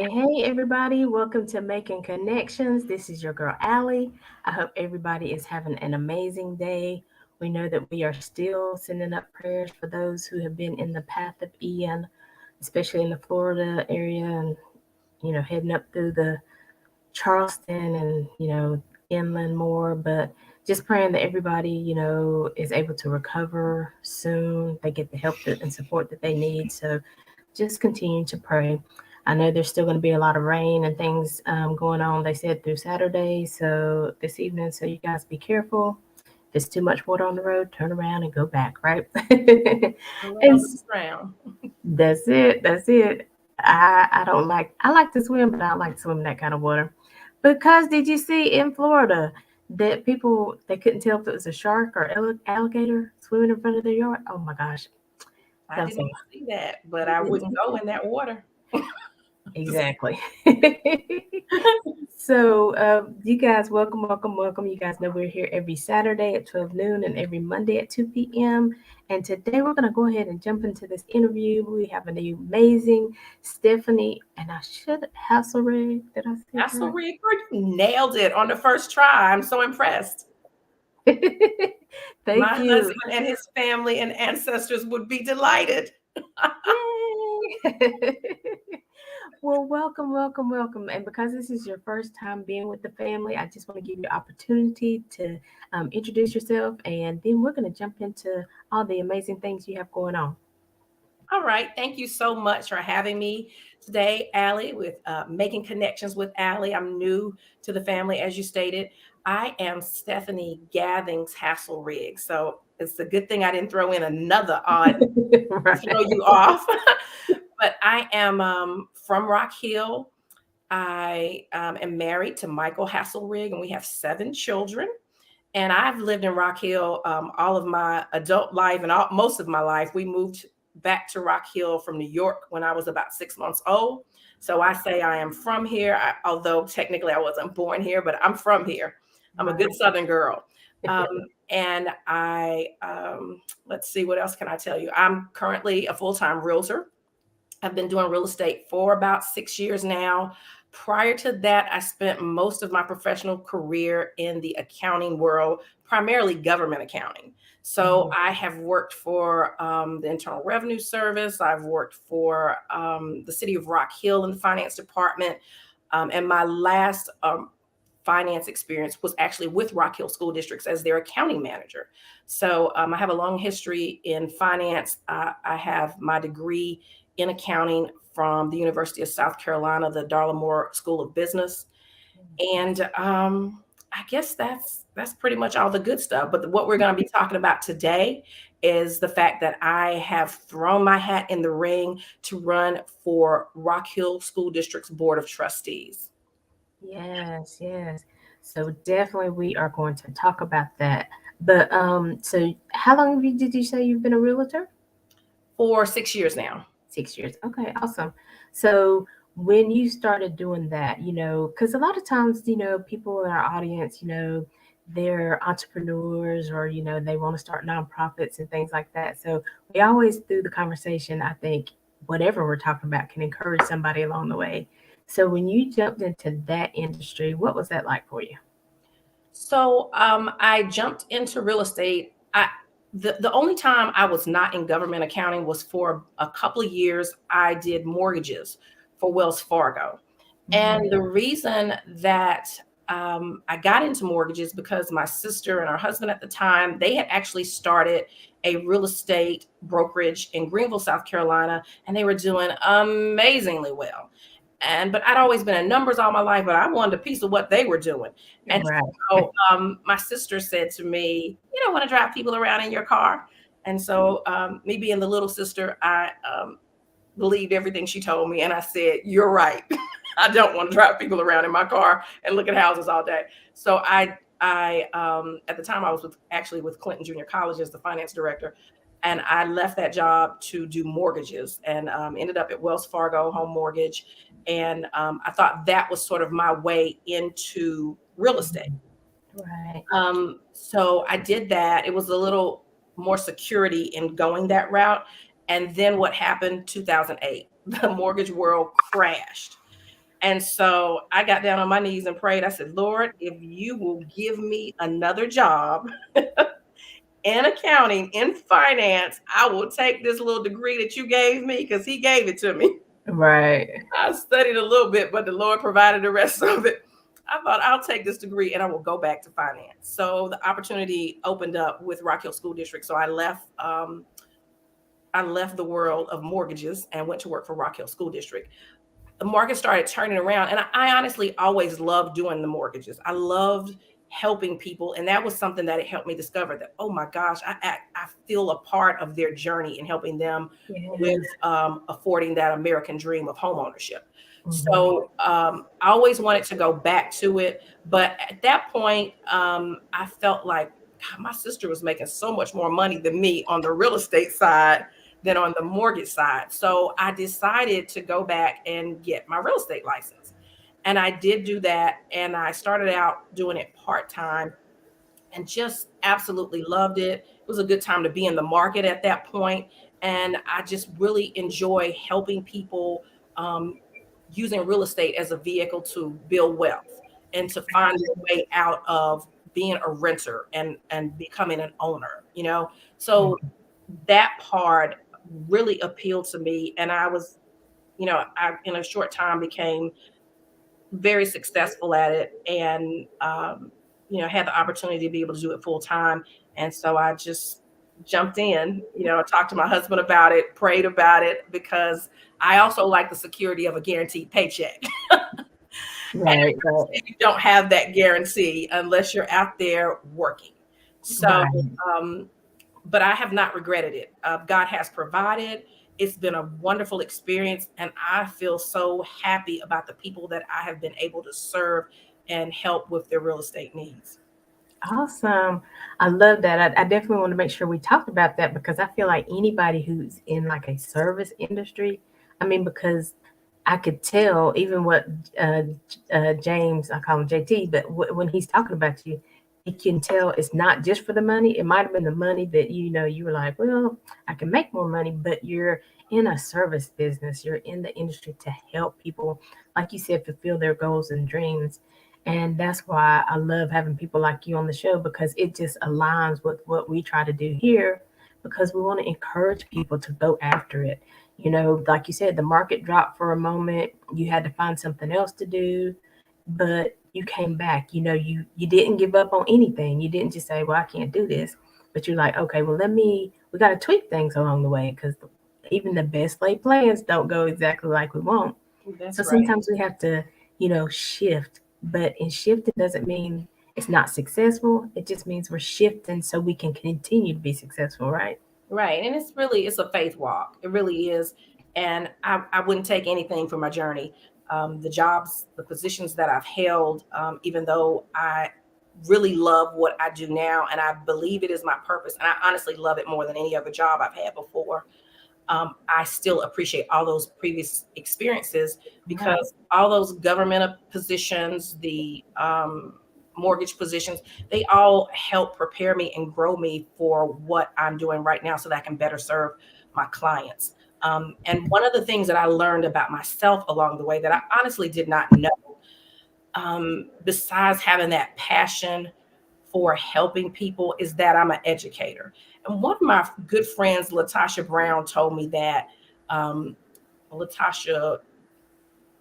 Hey, everybody. Welcome to Making Connections. This is your girl, Aly. I hope everybody is having an amazing day. We know that we are still sending up prayers for those who have been in the path of Ian, especially in the Florida area and, heading up through the Charleston and, inland more. But just praying that everybody, is able to recover soon. They get the help and support that they need. So just continue to pray. I know there's still going to be a lot of rain and things going on, they said, through Saturday. So this evening, so you guys be careful. If there's too much water on the road, turn around and go back, right? Right And on the ground. that's it. That's it. I don't like, I like to swim, but I don't like to swim in that kind of water. Because did you see in Florida that people, they couldn't tell if it was a shark or alligator swimming in front of their yard? Oh my gosh. I That was did so. not see that, but You I didn't wouldn't see go in that water. exactly. So, you guys, welcome, welcome, welcome. You guys know we're here every Saturday at 12 noon and every Monday at 2 p.m. And today we're going to go ahead and jump into this interview. We have an amazing Stephanie, and I should Hasselrig. Did I say That's so really good. You nailed it on the first try. I'm so impressed. it right? My Thank you. husband and his family and ancestors would be delighted. Yay! Well, welcome, welcome, welcome. And because this is your first time being with the family, I just want to give you opportunity to introduce yourself, and then we're going to jump into all the amazing things you have going on. All right. Thank you so much for having me today, Aly, with Making Connections with Aly. I'm new to the family, as you stated. I am Stephanie Gathings Hasselrig. So it's a good thing I didn't throw in another odd to Right. throw you off. But I am from Rock Hill. I am married to Michael Hasselrig, and we have 7 children. And I've lived in Rock Hill all of my adult life and most of my life. We moved back to Rock Hill from New York when I was about 6 months old. So I say I am from here, although technically I wasn't born here, but I'm from here. I'm a good Right. Southern girl. Um, and let's see, what else can I tell you? I'm currently a full-time realtor. I've been doing real estate for about 6 years now. Prior to that, I spent most of my professional career in the accounting world, primarily government accounting. So Mhm. I have worked for the Internal Revenue Service. I've worked for the city of Rock Hill in the finance department. And my last finance experience was actually with Rock Hill School Districts as their accounting manager. So I have a long history in finance. I have my degree in accounting from the University of South Carolina, the Darla Moore School of Business. And I guess that's pretty much all the good stuff. But what we're going to be talking about today is the fact that I have thrown my hat in the ring to run for Rock Hill School District's Board of Trustees Yes, yes. So definitely we are going to talk about that. But so how long did you say you've been a realtor? for 6 years now. 6 years. Okay, awesome. So when you started doing that, because a lot of times, people in our audience, they're entrepreneurs or, they want to start nonprofits and things like that. So we always, through the conversation, I think whatever we're talking about can encourage somebody along the way. So when you jumped into that industry, what was that like for you? So I jumped into real estate. The only time I was not in government accounting was for a couple of years. I did mortgages for Wells Fargo. And Mhm. the reason that I got into mortgages because my sister and her husband at the time, they had actually started a real estate brokerage in Greenville, South Carolina, and they were doing amazingly well. But I'd always been in numbers all my life, but I wanted a piece of what they were doing. And Right. so my sister said to me, "You don't want to drive people around in your car." And so, me being the little sister, I believed everything she told me. And I said, "You're right. I don't want to drive people around in my car and look at houses all day." So at the time I was actually with Clinton Junior College as the finance director. And I left that job to do mortgages and ended up at Wells Fargo Home Mortgage. And I thought that was sort of my way into real estate. Mhm. Right. So I did that. It was a little more security in going that route. And then what happened? 2008, the mortgage world crashed. And so I got down on my knees and prayed. I said, Lord, if you will give me another job in accounting, in finance, I will take this little degree that you gave me, because he gave it to me. Right. I studied a little bit, but the Lord provided the rest of it. I thought, I'll take this degree and I will go back to finance. So the opportunity opened up with Rock Hill School District. So I left the world of mortgages and went to work for Rock Hill School District. The market started turning around. And I honestly always loved doing the mortgages. I loved helping people. And that was something that it helped me discover that, oh my gosh, I feel a part of their journey in helping them Yeah. with affording that American dream of home ownership. Mhm. So I always wanted to go back to it. But at that point, I felt like, God, my sister was making so much more money than me on the real estate side than on the mortgage side. So I decided to go back and get my real estate license. And I did do that. And I started out doing it part time and just absolutely loved it. It was a good time to be in the market at that point. And I just really enjoy helping people, um, using real estate as a vehicle to build wealth and to find their way out of being a renter and becoming an owner, you know? So Mhm. that part really appealed to me. And I was, I in a short time became very successful at it, and had the opportunity to be able to do it full time. And so I just jumped in, talked to my husband about it, prayed about it, because I also like the security of a guaranteed paycheck. Right. Right. You don't have that guarantee unless you're out there working. So, Right. um, but I have not regretted it. God has provided. It's been a wonderful experience, and I feel so happy about the people that I have been able to serve and help with their real estate needs. Awesome. I love that. I definitely want to make sure we talked about that because I feel like anybody who's in like a service industry, I mean, because I could tell even what uh, James, I call him JT, but when he's talking about you, he can tell it's not just for the money. It might have been the money that you were like, well, I can make more money, but you're in a service business. You're in the industry to help people, like you said, fulfill their goals and dreams. And that's why I love having people like you on the show because it just aligns with what we try to do here because we want to encourage people to go after it. Like you said, the market dropped for a moment. You had to find something else to do, but you came back. You didn't give up on anything. You didn't just say, "Well, I can't do this," but you're like, "Okay, well, we got to tweak things along the way because even the best laid plans don't go exactly like we want." So That's right. sometimes we have to, shift. But in shifting doesn't mean it's not successful. It just means we're shifting so we can continue to be successful, right? Right. And it's a faith walk. It really is. And I wouldn't take anything from my journey. The jobs, the positions that I've held, even though I really love what I do now and I believe it is my purpose, and I honestly love it more than any other job I've had before. I still appreciate all those previous experiences, Right. because all those government positions, the mortgage positions, they all help prepare me and grow me for what I'm doing right now so that I can better serve my clients. And one of the things that I learned about myself along the way that I honestly did not know, besides having that passion for helping people, is that I'm an educator. And one of my good friends, Latasha Brown, told me that, um, Latasha,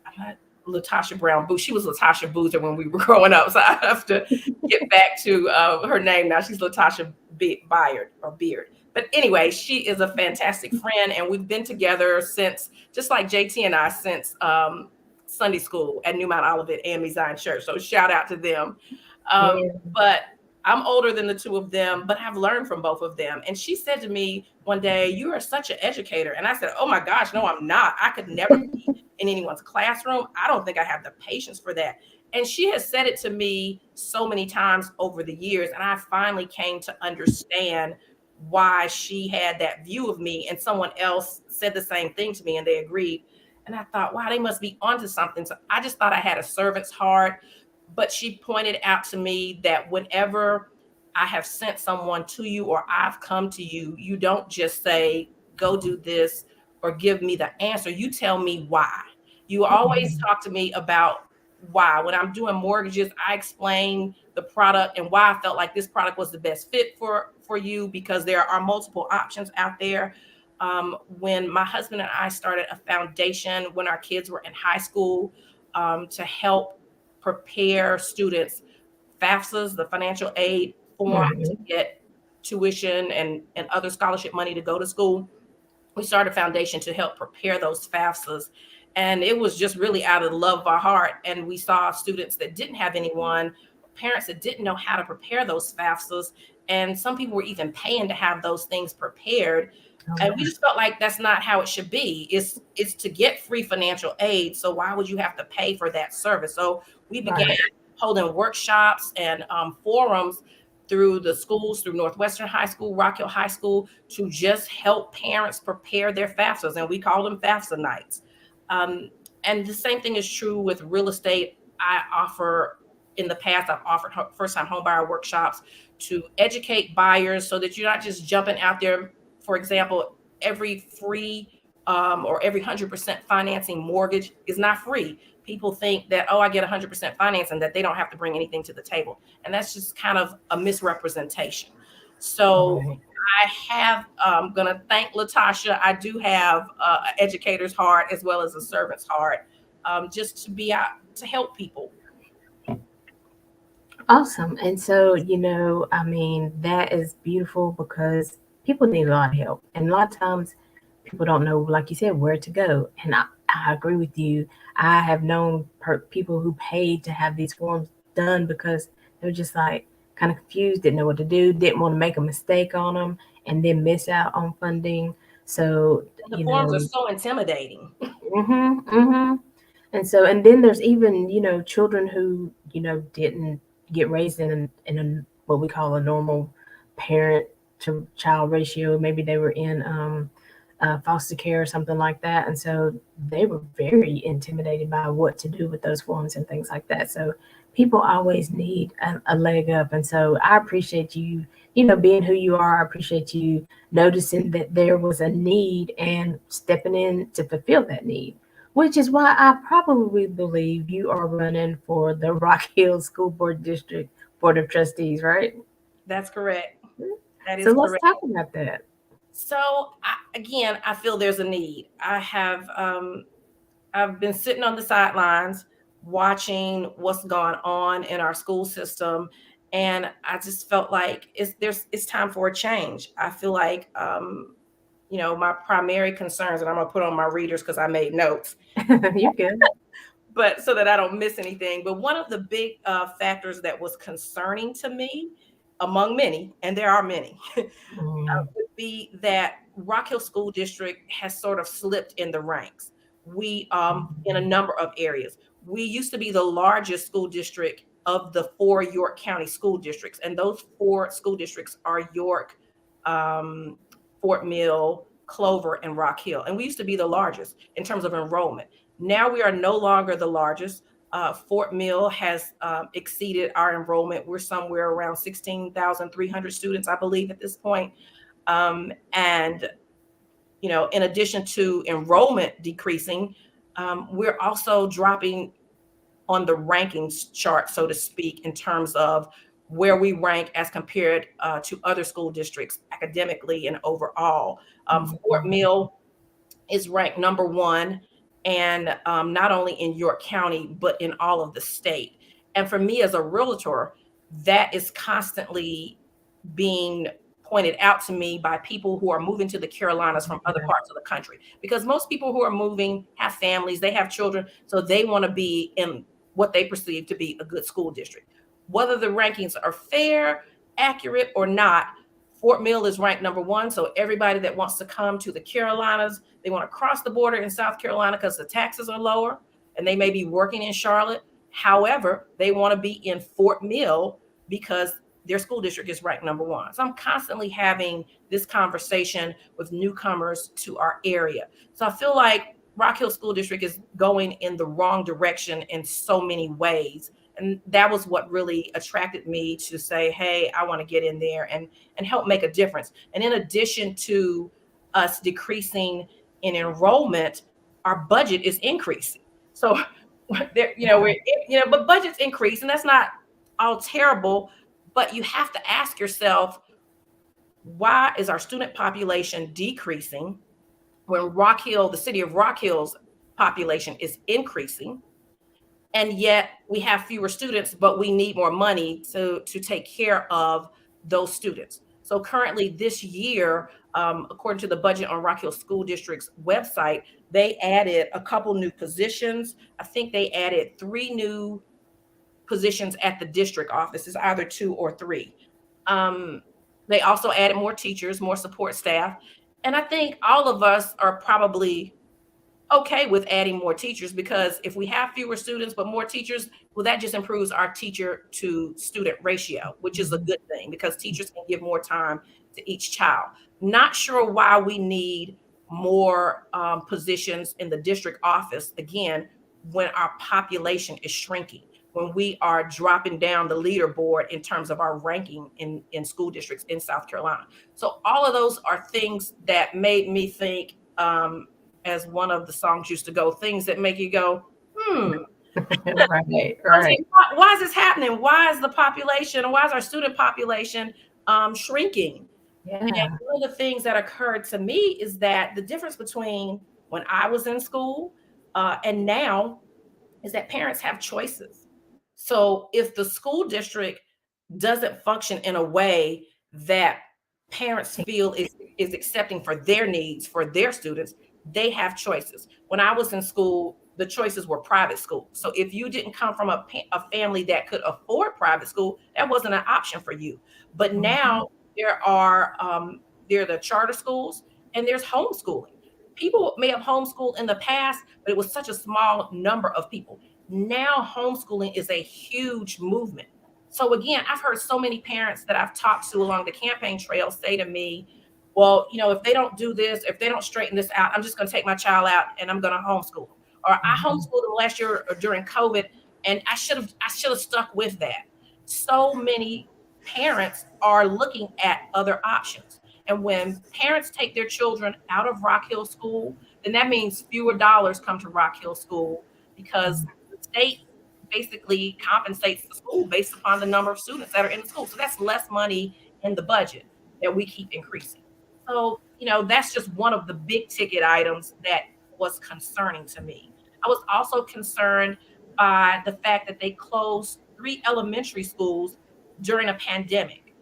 I'm not Latasha Brown Booth. She was Latasha Boozer when we were growing up. So I have to get back to her name now. She's Latasha Byard or Beard. But anyway, she is a fantastic friend, and we've been together since, just like JT and I, since Sunday school at New Mount Olivet AME Zion Church. So shout out to them. Yeah. But I'm older than the two of them, but I've learned from both of them. And she said to me one day, "You are such an educator." And I said, "Oh my gosh, no, I'm not. I could never be in anyone's classroom. I don't think I have the patience for that." And she has said it to me so many times over the years. And I finally came to understand why she had that view of me. And someone else said the same thing to me and they agreed. And I thought, wow, they must be onto something. So I just thought I had a servant's heart. But she pointed out to me that whenever I have sent someone to you or I've come to you, you don't just say, go do this or give me the answer. You tell me why. You always Mhm. talk to me about why. When I'm doing mortgages, I explain the product and why I felt like this product was the best fit for you, because there are multiple options out there. When my husband and I started a foundation when our kids were in high school, to help prepare students, FAFSAs, the financial aid form to Mhm. get tuition and other scholarship money to go to school. We started a foundation to help prepare those FAFSAs. And it was just really out of the love of our heart. And we saw students that didn't have anyone, parents that didn't know how to prepare those FAFSAs. And some people were even paying to have those things prepared. Oh, And we wow. just felt like that's not how it should be. It's to get free financial aid. So why would you have to pay for that service? So we began Right. holding workshops and forums through the schools, through Northwestern High School, Rock Hill High School, to just help parents prepare their FAFSAs, and we call them FAFSA nights. Um, and the same thing is true with real estate. I offer, in the past, I've offered first-time homebuyer workshops to educate buyers so that you're not just jumping out there. For example, every free or every 100% financing mortgage is not free. People think that, oh, I get 100% finance and that they don't have to bring anything to the table. And that's just kind of a misrepresentation. So Right. I have, going to thank Latasha. I do have an educator's heart as well as a servant's heart, just to be out to help people. Awesome. And so, I mean, that is beautiful because people need a lot of help. And a lot of times people don't know, like you said, where to go. And I agree with you. I have known people who paid to have these forms done because they were just like kind of confused, didn't know what to do, didn't want to make a mistake on them and then miss out on funding. So, The forms are so intimidating. mm-hmm. And so, and then there's even, children who, didn't get raised in a what we call a normal parent to child ratio. Maybe they were in foster care or something like that. And so they were very intimidated by what to do with those forms and things like that. So people always need a leg up. And so I appreciate you, being who you are. I appreciate you noticing that there was a need and stepping in to fulfill that need, which is why I probably believe you are running for the Rock Hill School Board District Board of Trustees, right? That's correct. That So is let's correct. talk about that. So again, I feel there's a need. I've been sitting on the sidelines watching what's going on in our school system, and I just felt like it's time for a change. I feel like my primary concerns, and I'm gonna put on my readers because I made notes, You're good. but so that I don't miss anything. But one of the big factors that was concerning to me, among many, and there are many, Mm, would be that Rock Hill School District has sort of slipped in the ranks. We, in a number of areas, we used to be the largest school district of the four York County school districts, and those four school districts are York, um, Fort Mill, Clover, and Rock Hill. And we used to be the largest in terms of enrollment. Now we are no longer the largest. Fort Mill has exceeded our enrollment. We're somewhere around 16,300 students, I believe, at this point. And in addition to enrollment decreasing, we're also dropping on the rankings chart, so to speak, in terms of where we rank as compared to other school districts academically and overall. Fort mm, Mill is ranked number one, and not only in York County, but in all of the state. And for me as a realtor, that is constantly being pointed out to me by people who are moving to the Carolinas from other yeah. parts of the country. Because most people who are moving have families, they have children, so they want to be in what they perceive to be a good school district. Whether the rankings are fair, accurate, or not, Fort Mill is ranked number one. So everybody that wants to come to the Carolinas, they want to cross the border in South Carolina because the taxes are lower and they may be working in Charlotte. However, they want to be in Fort Mill because their school district is ranked number one. So I'm constantly having this conversation with newcomers to our area. So I feel like Rock Hill School District is going in the wrong direction in so many ways. And that was what really attracted me to say, hey, I want to get in there and help make a difference. And in addition to us decreasing in enrollment, our budget is increasing. So there, but budgets increase, and that's not all terrible. But you have to ask yourself, why is our student population decreasing when Rock Hill, the city of Rock Hill's population is increasing? And yet we have fewer students, but we need more money to take care of those students. So currently this year, according to the budget on Rock Hill School District's website, they added a couple new positions. I think they added 3 new positions at the district offices, either 2 or 3. They also added more teachers, more support staff. And I think all of us are probably okay with adding more teachers, because if we have fewer students but more teachers, well, that just improves our teacher to student ratio, which is a good thing because teachers can give more time to each child. Not sure why we need more positions in the district office, again, when our population is shrinking, when we are dropping down the leaderboard in terms of our ranking in school districts in South Carolina. So all of those are things that made me think, as one of the songs used to go, things that make you go, Right, okay, right. why is this happening? Why is the population, or why is our student population shrinking? And Yeah. one of the things that occurred to me is that the difference between when I was in school and now is that parents have choices. So if the school district doesn't function in a way that parents feel is accepting for their needs for their students, they have choices. When I was in school, the choices were private school. So if you didn't come from a family that could afford private school, that wasn't an option for you. But Mhm. now there are the charter schools, and there's homeschooling. People may have homeschooled in the past, but it was such a small number of people. Now homeschooling is a huge movement. So again, I've heard so many parents that I've talked to along the campaign trail say to me, well, if they don't do this, if they don't straighten this out, I'm just going to take my child out and I'm going to homeschool them. Or I Mhm. homeschooled them last year during COVID, and I should have stuck with that. So many parents are looking at other options. And when parents take their children out of Rock Hill School, then that means fewer dollars come to Rock Hill School, because the state basically compensates the school based upon the number of students that are in the school. So that's less money in the budget that we keep increasing. So, that's just one of the big ticket items that was concerning to me. I was also concerned by the fact that they closed 3 elementary schools during a pandemic.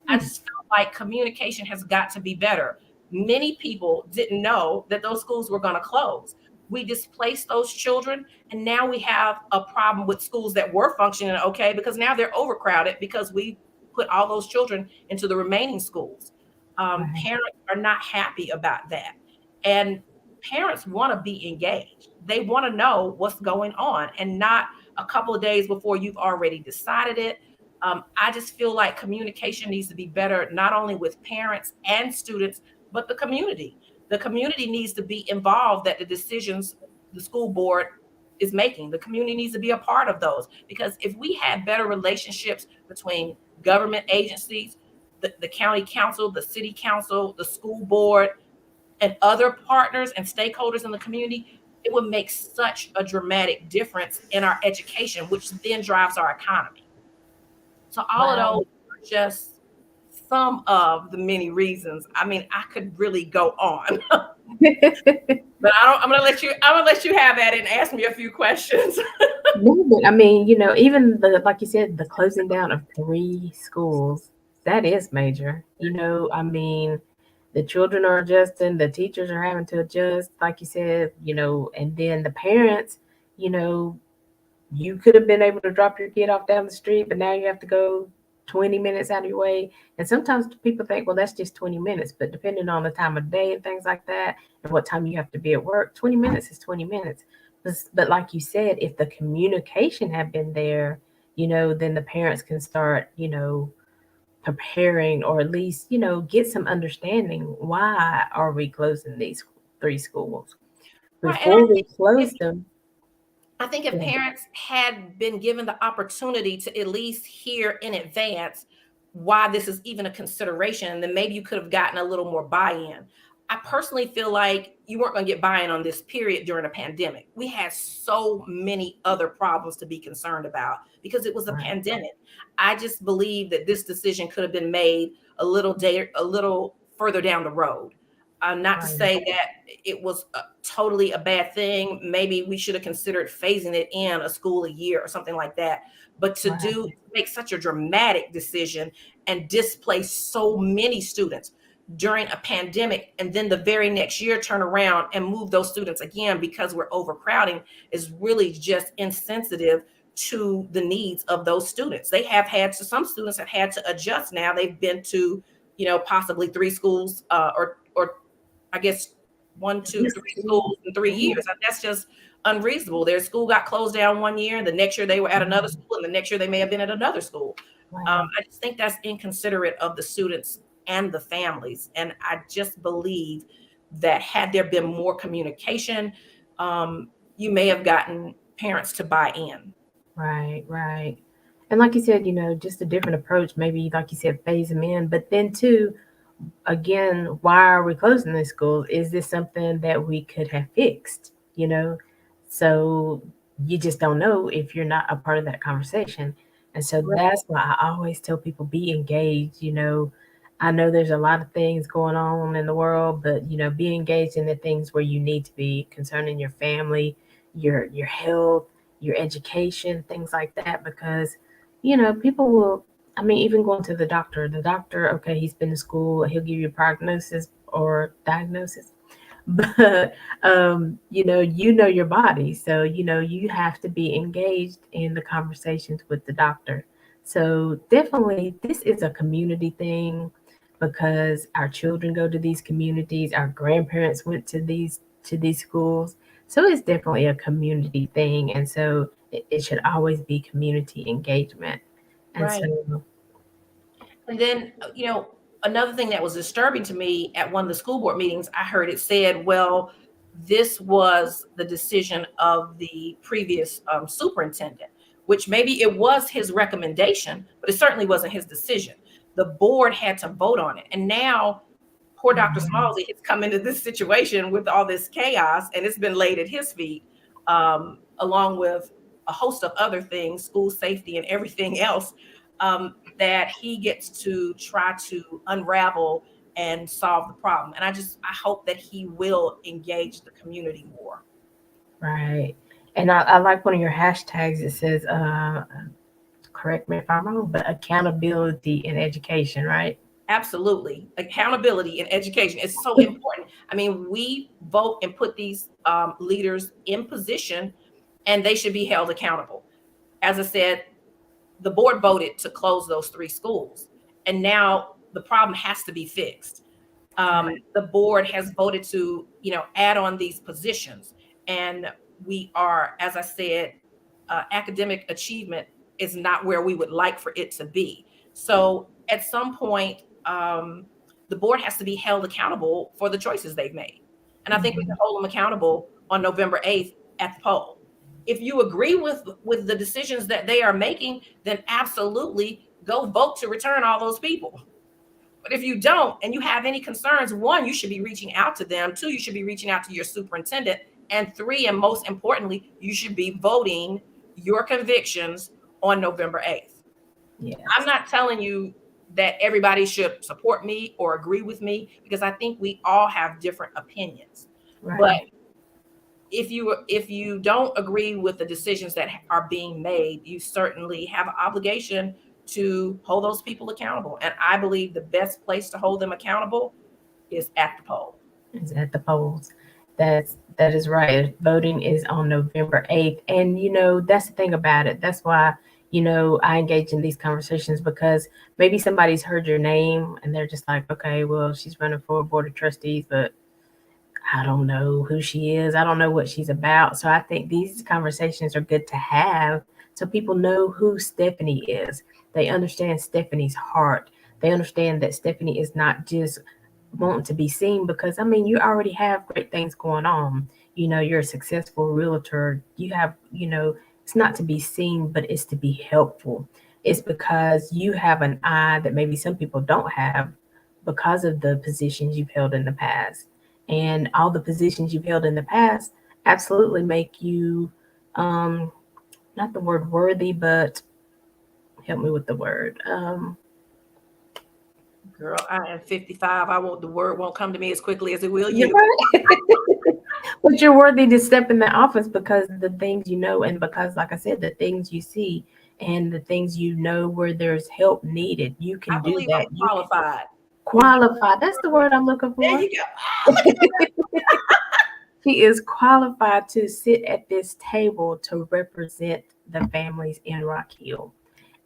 I Mm. just felt like communication has got to be better. Many people didn't know that those schools were going to close. We displaced those children, and now we have a problem with schools that were functioning okay, because now they're overcrowded because we put all those children into the remaining schools. Right. Parents are not happy about that. And parents want to be engaged. They want to know what's going on, and not a couple of days before you've already decided it. I just feel like communication needs to be better, not only with parents and students, but the community. The community needs to be involved that the decisions the school board is making. The community needs to be a part of those, because if we had better relationships between government agencies, the county council, the city council, the school board, and other partners and stakeholders in the community, it would make such a dramatic difference in our education, which then drives our economy. So all of those Wow. are just some of the many reasons. I mean, I could really go on, but I don't. I'm gonna let you have that and ask me a few questions. No, but I mean, even like you said, the closing down of 3 schools, that is major. I mean, the children are adjusting, the teachers are having to adjust, like you said, and then the parents, you know, you could have been able to drop your kid off down the street, but now you have to go 20 minutes out of your way. And sometimes people think, well, that's just 20 minutes, but depending on the time of day and things like that, and what time you have to be at work, 20 minutes is 20 minutes. But like you said, if the communication had been there, then the parents can start, preparing, or at least, get some understanding. Why are we closing these 3 schools? Right, and Before we if close them, I think if yeah. parents had been given the opportunity to at least hear in advance why this is even a consideration, then maybe you could have gotten a little more buy-in. I personally feel like you weren't going to get buy-in on this period during a pandemic. We had so many other problems to be concerned about because it was a Right. pandemic. I just believe that this decision could have been made a little further down the road. Not to Right. say that it was totally a bad thing. Maybe we should have considered phasing it in a school a year or something like that. But to Right. make such a dramatic decision and displace so many students during a pandemic, and then the very next year turn around and move those students again because we're overcrowding, is really just insensitive to the needs of those students. They have had to, some students have had to adjust. Now they've been to, possibly three schools, or I guess one, two, This three is- schools in 3 years. And that's just unreasonable. Their school got closed down one year, and the next year they were at another school, and the next year they may have been at another school. Right. I just think that's inconsiderate of the students and the families. And I just believe that had there been more communication, you may have gotten parents to buy in. Right. Right. And like you said, just a different approach. Maybe, like you said, phase them in. But then, too, again, why are we closing these schools? Is this something that we could have fixed? So you just don't know if you're not a part of that conversation. And so Right. that's why I always tell people be engaged. I know there's a lot of things going on in the world, but be engaged in the things where you need to be concerning your family, your health, your education, things like that, because people will, I mean, even going to the doctor, okay, he's been to school, he'll give you a prognosis or diagnosis, but you know your body, so you have to be engaged in the conversations with the doctor. So definitely, this is a community thing because our children go to these communities, our grandparents went to these schools, so it's definitely a community thing, and so it should always be community engagement. And so, Right. And then, another thing that was disturbing to me at one of the school board meetings, I heard it said, well, this was the decision of the previous superintendent, which maybe it was his recommendation, but it certainly wasn't his decision. The board had to vote on it. And now poor Dr. mhm, Smalley has come into this situation with all this chaos, and it's been laid at his feet, along with a host of other things, school safety and everything else, that he gets to try to unravel and solve the problem. And I hope that he will engage the community more. right. And I like one of your hashtags. It says, correct me if I'm wrong, but accountability in education, right? Absolutely. Accountability in education is so important. I mean, we vote and put these leaders in position, and they should be held accountable. As I said, the board voted to close those three schools, and now the problem has to be fixed. Right. The board has voted to, add on these positions, and we are, as I said, academic achievement is not where we would like for it to be. So at some point, the board has to be held accountable for the choices they've made. And I think we can Mhm. hold them accountable on November 8th at the poll. If you agree with the decisions that they are making, then absolutely go vote to return all those people. But if you don't and you have any concerns, one, you should be reaching out to them. Two, you should be reaching out to your superintendent. And three, and most importantly, you should be voting your convictions on November 8th. I'm Yes. not telling you that everybody should support me or agree with me, because I think we all have different opinions. But Right. if you don't agree with the decisions that are being made, you certainly have an obligation to hold those people accountable. And I believe the best place to hold them accountable is at the poll. It's at the polls. That is right. Voting is on November 8th. And that's the thing about it. That's why, I engage in these conversations because maybe somebody's heard your name and they're just like, okay, well, she's running for a board of trustees, but I don't know who she is. I don't know what she's about. So I think these conversations are good to have so people know who Stephanie is. They understand Stephanie's heart. They understand that Stephanie is not just wanting to be seen because I mean you already have great things going on. You're a successful realtor. You have, it's not to be seen, but it's to be helpful. It's because you have an eye that maybe some people don't have because of the positions you've held in the past. and all the positions you've held in the past absolutely make you, um, not the word worthy, but help me with the word. Girl, I am 55. I won't, the word won't come to me as quickly as it will You're you. right. But you're worthy to step in the office because the things you know, and because, like I said, the things you see and the things you know where there's help needed, you can I do believe that. I'm You can qualified. With qualify. That's the word I'm looking there for. you go. Ah, look at She is qualified to sit at this table to represent the families in Rock Hill.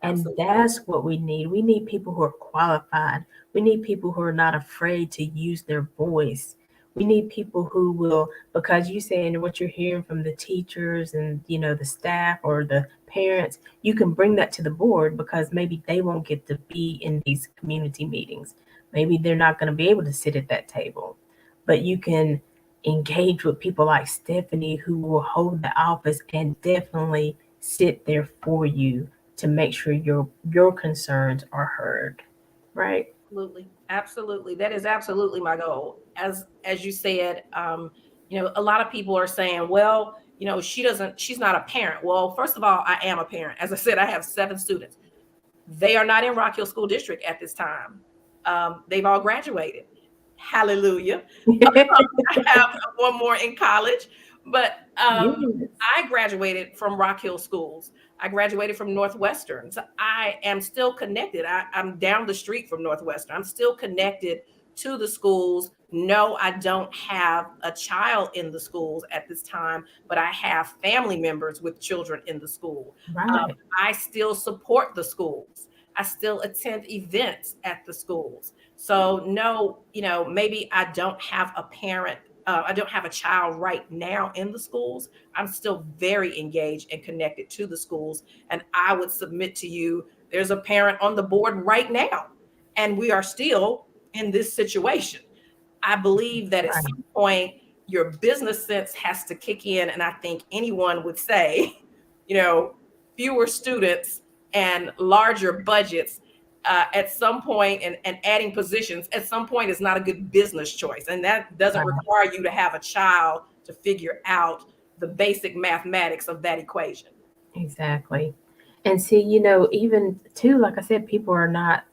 that. And Absolutely. that's what we need. We need people who are qualified. We need people who are not afraid to use their voice. We need people who will, because you saying what you're hearing from the teachers and the staff or the parents, you can bring that to the board because maybe they won't get to be in these community meetings. Maybe they're not going to be able to sit at that table. But you can engage with people like Stephanie who will hold the office and definitely sit there for you to make sure your concerns are heard, right? Absolutely. Absolutely. That is absolutely my goal. As you said, a lot of people are saying, well, she's not a parent. Well, first of all, I am a parent. As I said, I have 7 students. They are not in Rock Hill School District at this time. They've all graduated. Hallelujah. I have one more in college, but Yes. I graduated from Rock Hill Schools. I graduated from Northwestern. So I am still connected. I'm down the street from Northwestern. I'm still connected to the schools. No, I don't have a child in the schools at this time, but I have family members with children in the school. Right. I still support the schools. I still attend events at the schools. So no, maybe I don't have a parent, I don't have a child right now in the schools. I'm still very engaged and connected to the schools. And I would submit to you, there's a parent on the board right now, and we are still in this situation. I believe that at Right. some point your business sense has to kick in. And I think anyone would say, you know, fewer students and larger budgets at some point, and adding positions at some point is not a good business choice. And that doesn't Right. require you to have a child to figure out the basic mathematics of that equation. Exactly. And see, even too, like I said, people are not,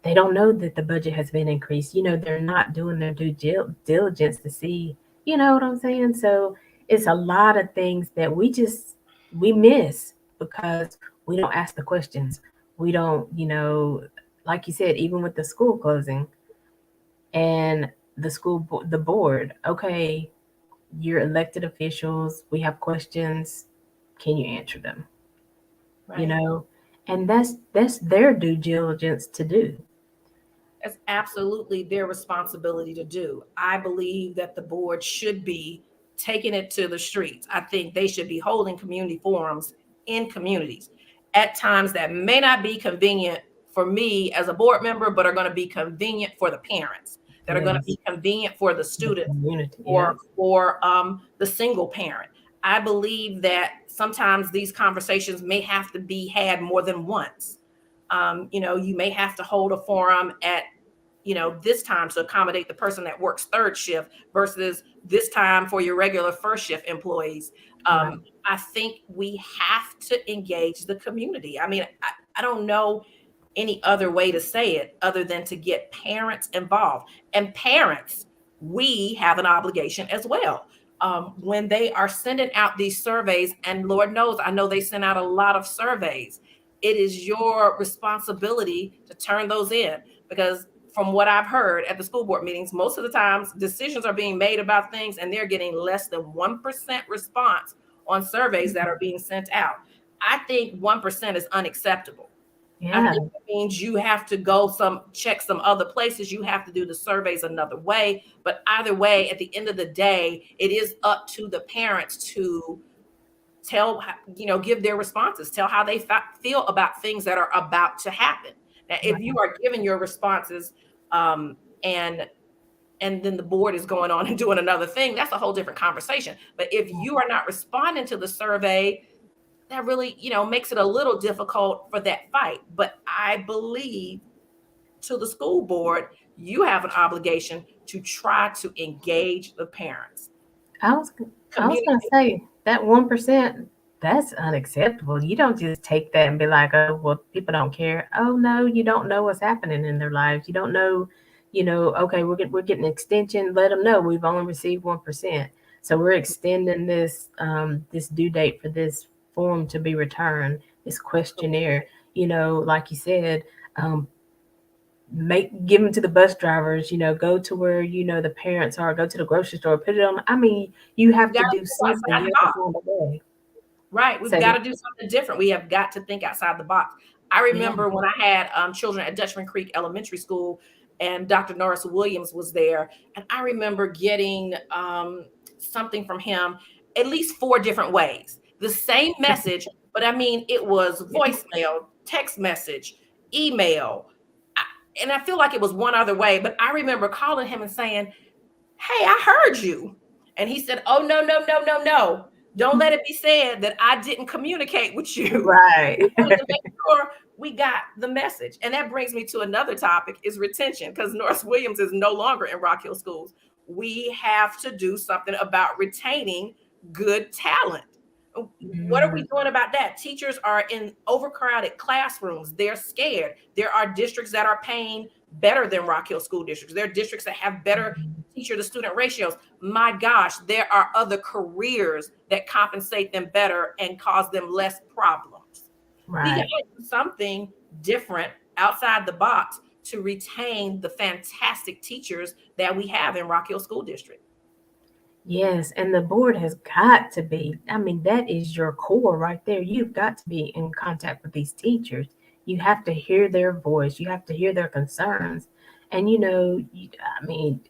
they don't know that the budget has been increased. They're not doing their due diligence to see, you know what I'm saying? So it's a lot of things that we miss because we don't ask the questions. We don't, like you said, even with the school closing and the board, okay, you're elected officials, we have questions, can you answer them? you Right. know and that's their due diligence to do. It's absolutely their responsibility to do. I believe that the board should be taking it to the streets. I think they should be holding community forums in communities at times that may not be convenient for me as a board member, but are going to be convenient for the parents, that are going to Yes, be convenient for the the students, community, or yes. for the single parent. I believe that sometimes these conversations may have to be had more than once. You may have to hold a forum at this time to accommodate the person that works third shift versus this time for your regular first shift employees. Right. I think we have to engage the community. I mean, I don't know any other way to say it other than to get parents involved. And parents, we have an obligation as well. When they are sending out these surveys, and Lord knows, I know they send out a lot of surveys, it is your responsibility to turn those in, because from what I've heard at the school board meetings, most of the times decisions are being made about things and they're getting less than 1% response on surveys that are being sent out. I think 1% is unacceptable. I Yeah. think it means you have to go check some other places. You have to do the surveys another way. But either way, at the end of the day, it is up to the parents to give their responses, tell how they feel about things that are about to happen. Now, if Right. you are giving your responses, um, and and then the board is going on and doing another thing, that's a whole different conversation. But if you are not responding to the survey, that really, makes it a little difficult for that fight. But I believe to the school board, you have an obligation to try to engage the parents. I was I was gonna Communicate. say that 1%, that's unacceptable. You don't just take that and be like, oh well, people don't care. Oh no, you don't know what's happening in their lives. You don't know, okay, we're getting an extension. Let them know we've only received 1%. So we're extending this due date for this form to be returned, this questionnaire. Like you said, um, give them to the bus drivers, go to where the parents are, go to the grocery store, put it on. I mean, you We've have got to to do think something. outside You the have to box. find a way. Right. We've Say got that. to do something different. We have got to think outside the box. I Yeah. remember when I had children at Dutchman Creek Elementary School, and Dr. Norris Williams was there. And I remember getting something from him at least 4 different ways. The same message, but I mean, it was voicemail, text message, email. And I feel like it was one other way, but I remember calling him and saying, hey, I heard you. And he said, oh, no, no, no, no, no. Don't let it be said that I didn't communicate with you. Right. We wanted to make sure we got the message. And that brings me to another topic is retention, because Norris Williams is no longer in Rock Hill schools. We have to do something about retaining good talent. What are we Mm, doing about that? Teachers are in overcrowded classrooms. They're scared. There are districts that are paying better than Rock Hill school districts. There are districts that have better teacher to student ratios. My gosh, there are other careers that compensate them better and cause them less problems. We got right. to do something different outside the box to retain the fantastic teachers that we have in Rock Hill School District. Yes, and the board has got to be. I mean, that is your core right there. You've got to be in contact with these teachers. You have to hear their voice. You have to hear their concerns. And I mean,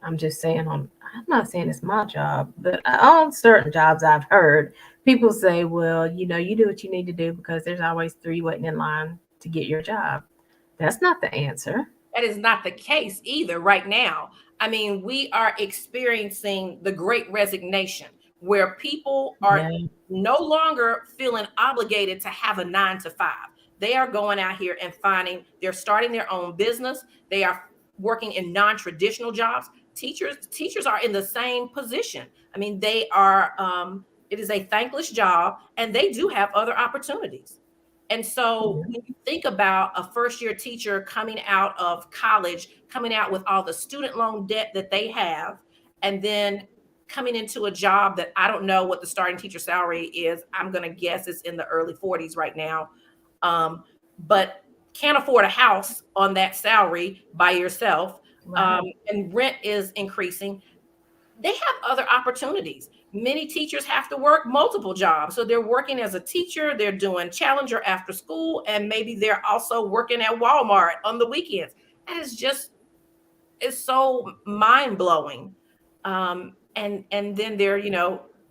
I'm just saying I'm not saying it's my job, but on certain jobs I've heard people say, well, you do what you need to do because there's always three waiting in line to get your job. That's not the answer. That is not the case either right now. I mean, we are experiencing the great resignation where people are Yeah. no longer feeling obligated to have a 9 to 5. They are going out here and they're starting their own business. They are working in non-traditional jobs. Teachers are in the same position. I mean, it is a thankless job and they do have other opportunities. And so when you think about a first year teacher coming out of college, coming out with all the student loan debt that they have, and then coming into a job that I don't know what the starting teacher salary is. I'm going to guess it's in the early 40s right now. Um, but can't afford a house on that salary by yourself. Right. And rent is increasing. They have other opportunities. Many teachers have to work multiple jobs. So they're working as a teacher, they're doing Challenger after school, and maybe they're also working at Walmart on the weekends. That is just, it's so mind blowing. And then they're,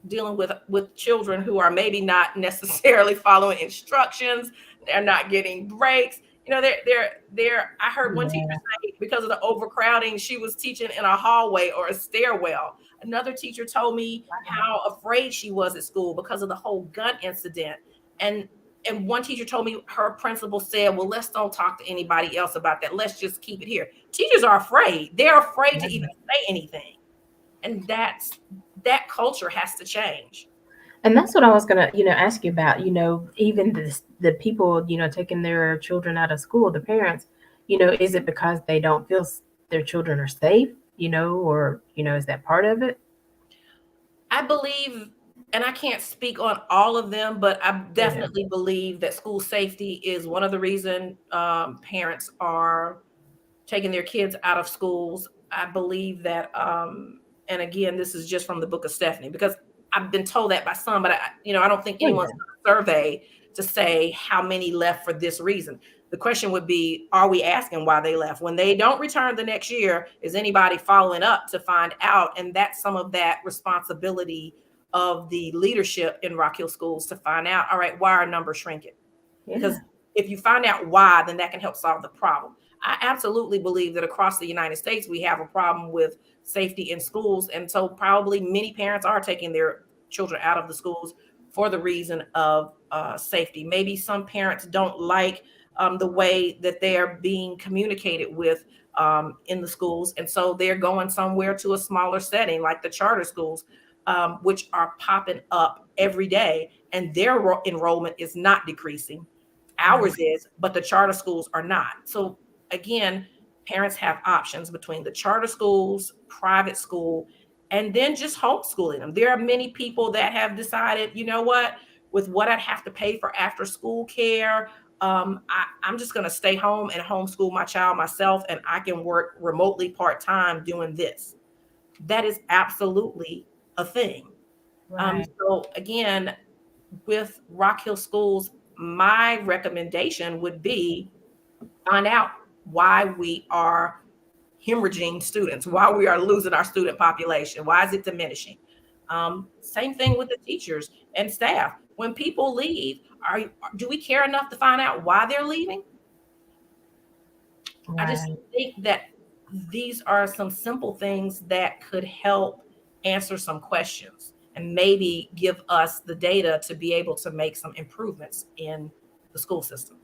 dealing with children who are maybe not necessarily following instructions. They're not getting breaks. I heard one teacher Yeah. say because of the overcrowding, she was teaching in a hallway or a stairwell. Another teacher told me how afraid she was at school because of the whole gun incident. And and one teacher told me her principal said, well, let's don't talk to anybody else about that. Let's just keep it here. Teachers are afraid. They're afraid to even say anything. And that culture has to change. And that's what I was gonna, ask you about. Even the people, taking their children out of school, the parents, is it because they don't feel their children are safe, or is that part of it? I believe, and I can't speak on all of them, but I Yeah. definitely believe that school safety is one of the reason parents are taking their kids out of schools. I believe that, and again, this is just from the book of Stephanie, because I've been told that by some, but I don't think Oh anyone's yeah. done a survey to say how many left for this reason. The question would be, are we asking why they left? When they don't return the next year, is anybody following up to find out? And that's some of that responsibility of the leadership in Rock Hill schools to find out, all right, why are numbers shrinking? Yeah. Because if you find out why, then that can help solve the problem. I absolutely believe that across the United States, we have a problem with safety in schools. And so probably many parents are taking their children out of the schools for the reason of safety. Maybe some parents don't like the way that they are being communicated with in the schools. And so they're going somewhere to a smaller setting like the charter schools, which are popping up every day, and their enrollment is not decreasing. Right. Ours is, but the charter schools are not. So again, parents have options between the charter schools, private school, and then just homeschooling them. There are many people that have decided, you know what, with what I'd have to pay for after school care, I'm just going to stay home and homeschool my child myself, and I can work remotely part time doing this. That is absolutely a thing. Right. So again, with Rock Hill Schools, my recommendation would be find out why we are hemorrhaging students, why we are losing our student population, why is it diminishing? Same thing with the teachers and staff. When people leave, are do we care enough to find out why they're leaving? I just Right. think that these are some simple things that could help answer some questions and maybe give us the data to be able to make some improvements in the school system.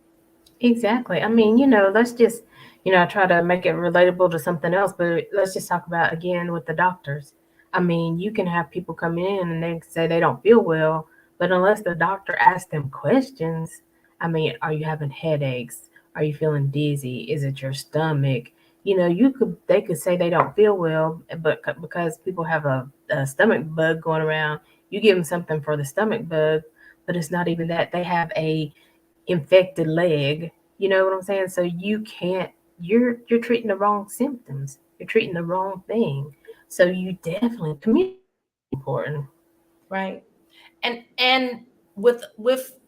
Exactly. I mean, let's just, I try to make it relatable to something else, but let's just talk about again with the doctors. I mean, you can have people come in and they say they don't feel well, but unless the doctor asks them questions, I mean, are you having headaches? Are you feeling dizzy? Is it your stomach? They could say they don't feel well, but because people have a stomach bug going around, you give them something for the stomach bug, but it's not even that. They have a infected leg. You know what I'm saying? So you can't. You're treating the wrong symptoms. You're treating the wrong thing. So you definitely communication is important. Right. And with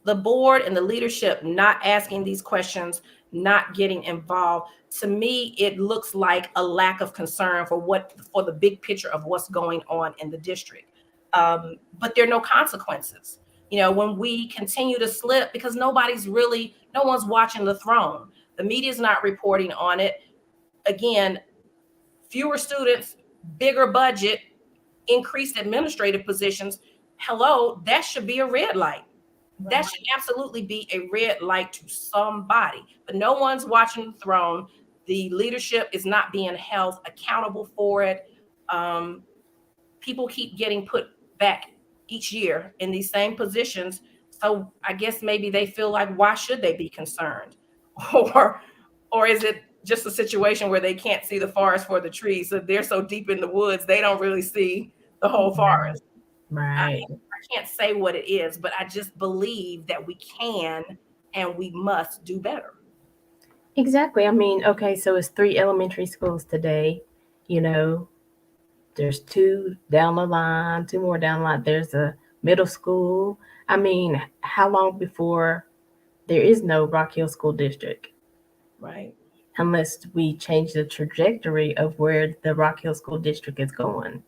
the board and the leadership not asking these questions, not getting involved, to me it looks like a lack of concern for the big picture of what's going on in the district. But there are no consequences, when we continue to slip, because no one's watching the throne. The media's not reporting on it. Again, fewer students, bigger budget, increased administrative positions. Hello, that should be a red light. That Right. should absolutely be a red light to somebody. But no one's watching the throne. The leadership is not being held accountable for it. Um, People keep getting put back each year in these same positions. So I guess maybe they feel like, why should they be concerned? Or or is it just a situation where they can't see the forest for the trees? So they're so deep in the woods, they don't really see the whole Right. forest. Right. I can't say what it is, but I just believe that we can and we must do better. Exactly. I mean, okay, so it's three elementary schools today. You know, there's two down the line, two more down the line. There's a middle school. I mean, how long before there is no Rock Hill School District? Right. Unless we change the trajectory of where the Rock Hill School District is going,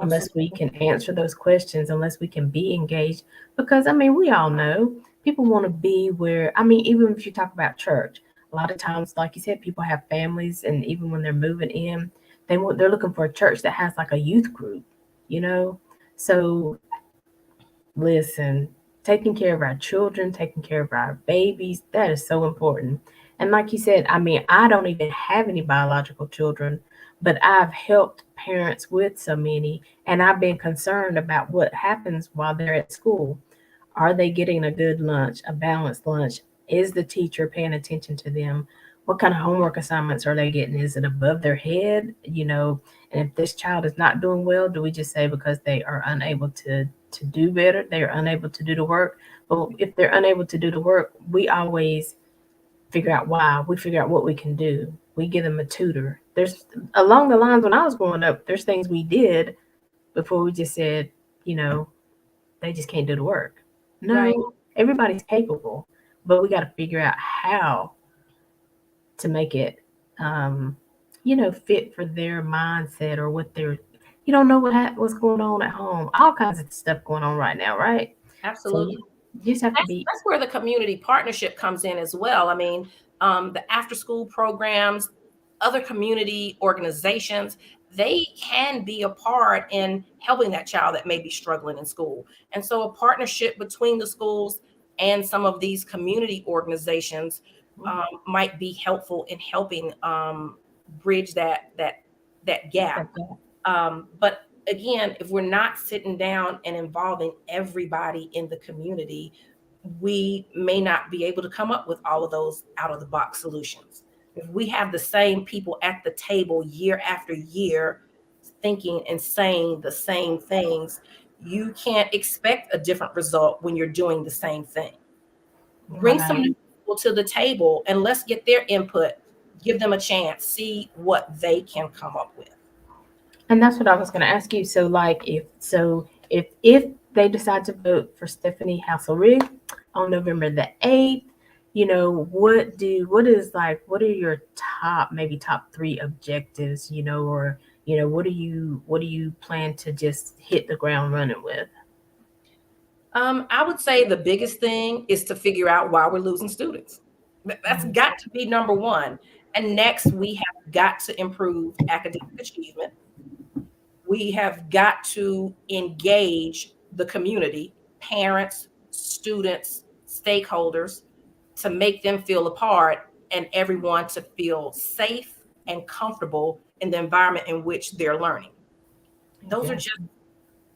unless we Absolutely. can answer those questions, unless we can be engaged. Because, I mean, we all know people want to be where, I mean, even if you talk about church, a lot of times, like you said, people have families, and even when they're moving in, they're looking for a church that has like a youth group, you know? So listen, taking care of our children, taking care of our babies, that is so important. And like you said, I mean, I don't even have any biological children, but I've helped parents with so many, and I've been concerned about what happens while they're at school. Are they getting a good lunch, a balanced lunch? Is the teacher paying attention to them? What kind of homework assignments are they getting? Is it above their head? And if this child is not doing well, do we just say because they are unable to do better, they are unable to do the work? But if they're unable to do the work, we always figure out why. We figure out what we can do. We give them a tutor. There's along the lines when I was growing up, there's things we did before we just said, you know, they just can't do the work. Right. No, everybody's capable, but we got to figure out how to make it, um, fit for their mindset or what they're. You don't know what's going on at home. All kinds of stuff going on right now, right? So Absolutely. you just have to be. That's where the community partnership comes in as well. I mean, the after school programs, other community organizations, they can be a part in helping that child that may be struggling in school. And so a partnership between the schools and some of these community organizations, might be helpful in helping bridge that gap. Okay. But again, if we're not sitting down and involving everybody in the community, we may not be able to come up with all of those out of the box solutions. If we have the same people at the table year after year thinking and saying the same things, you can't expect a different result when you're doing the same thing. Bring some Right. new people to the table and let's get their input, give them a chance, see what they can come up with. And that's what I was going to ask you. So, like, if they decide to vote for Stephanie Hasselrig on November the 8th, what are your top, maybe top three objectives, or what do you plan to just hit the ground running with? I would say the biggest thing is to figure out why we're losing students. That's Mm. got to be number one. And next, we have got to improve academic achievement. We have got to engage the community, parents, students, stakeholders, to make them feel a part and everyone to feel safe and comfortable in the environment in which they're learning. Those are Yes. just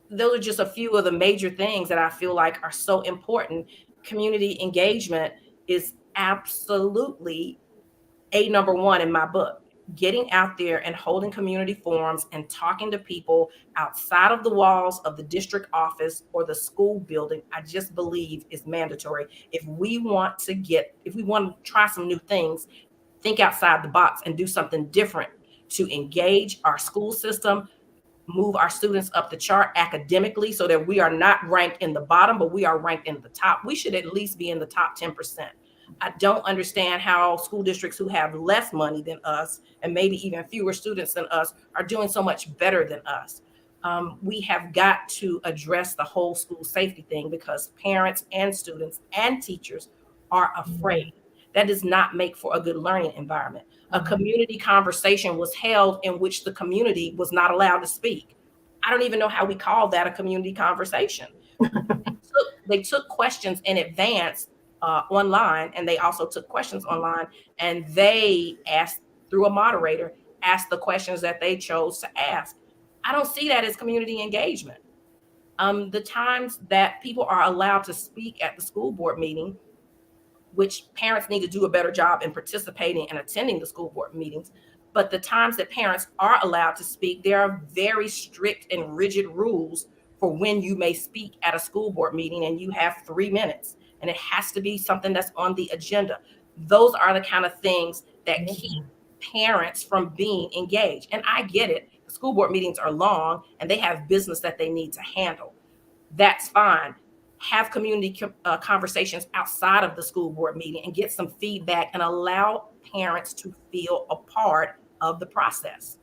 those are just a few of the major things that I feel like are so important. Community engagement is absolutely a number one in my book. Getting out there and holding community forums and talking to people outside of the walls of the district office or the school building, I just believe is mandatory. If we want to try some new things, think outside the box and do something different to engage our school system, move our students up the chart academically so that we are not ranked in the bottom, but we are ranked in the top. We should at least be in the top 10%. I don't understand how school districts who have less money than us and maybe even fewer students than us are doing so much better than us. We have got to address the whole school safety thing because parents and students and teachers are Yeah. afraid. That does not make for a good learning environment. A Mhm. community conversation was held in which the community was not allowed to speak. I don't even know how we call that a community conversation. They took questions in advance online, and they also took questions online, and they asked through a moderator, asked the questions that they chose to ask. I don't see that as community engagement. The times that people are allowed to speak at the school board meeting, which parents need to do a better job in participating and attending the school board meetings. But the times that parents are allowed to speak, there are very strict and rigid rules for when you may speak at a school board meeting, and you have 3 minutes, and it has to be something that's on the agenda. Those are the kind of things that keep Yeah. parents from being engaged. And I get it. The school board meetings are long and they have business that they need to handle. That's fine. Have community conversations outside of the school board meeting and get some feedback and allow parents to feel a part of the process.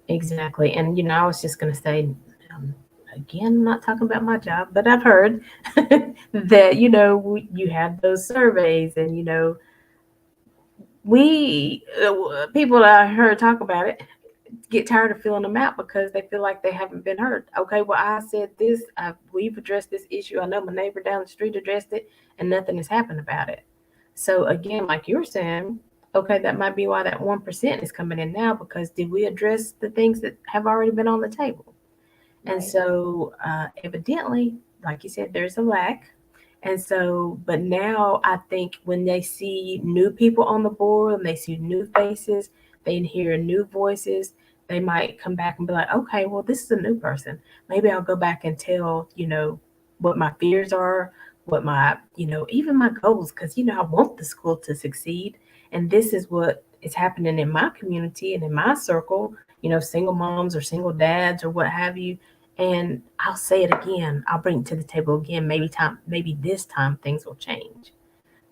Exactly. And I was just going to say, um, again, I'm not talking about my job, but I've heard that you have those surveys, and we people that I heard talk about it get tired of filling them out because they feel like they haven't been heard. Okay, well, I said this. We've addressed this issue. I know my neighbor down the street addressed it, and nothing has happened about it. So again, like you're saying, okay, that might be why that 1% is coming in now, because did we address the things that have already been on the table? And Right. so, evidently, like you said, there's a lack. And so, but now I think when they see new people on the board and they see new faces, they hear new voices, they might come back and be like, okay, well, this is a new person. Maybe I'll go back and tell, what my fears are, what my, even my goals, because, I want the school to succeed. And this is what is happening in my community and in my circle, single moms or single dads or what have you. And I'll say it again. I'll bring it to the table again. Maybe this time things will change.